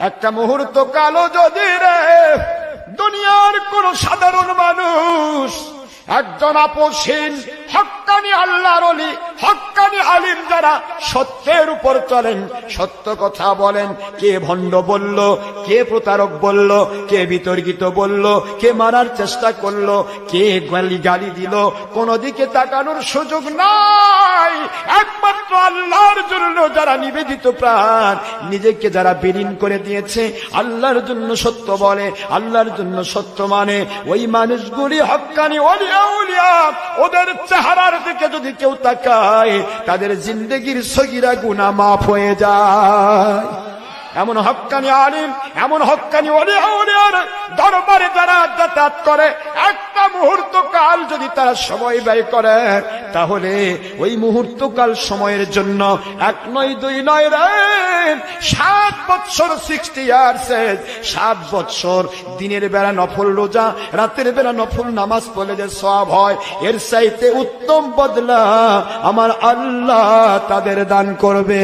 একটা মুহূর্ত কালো যদি রে দুনিয়ার কোন সাধারণ মানুষ একজন আপসহীন হক্কানি আল্লাহর ওলি, হক্কানি আলিম যারা সত্যের উপর চলেন, সত্য কথা বলেন, কে ভণ্ড বলল, কে প্রতারক বলল, কে বিতর্কিত বলল, কে মারার চেষ্টা করলো, কে গালি দিল, কোন দিকে তাকানোর সুযোগ নাই। একমাত্র আল্লাহর জন্য যারা নিবেদিত প্রাণ, নিজেকে যারা বিলীন করে দিয়েছে, আল্লাহর জন্য সত্য বলে, আল্লাহর জন্য সত্য মানে, ওই মানুষগুলি হক্কানি ওলি আউলিয়া। ওদের চেহারার দিকে যদি কেউ তাকায়, তাদের জিন্দেগির সগীরা গুনাহ মাফ হয়ে যায়। এমন হক্কানি আলিম, এমন হক্কানি ওলি আউলিয়ার দরবারে যারা যাতায়াত করে, একটা মুহূর্ত কাল যদি তারা সময় ব্যয় করে, তাহলে ওই মুহূর্ত কাল সময়ের জন্য 1 নয় 2 নয় রে 7 বছর 60 ইয়ার্স, 7 বছর দিনের বেলা নফল রোজা, রাতের বেলা নফল নামাজ পড়লে যে সওয়াব হয়, এর চাইতে উত্তম বদলা আমার আল্লাহ তাদের দান করবে।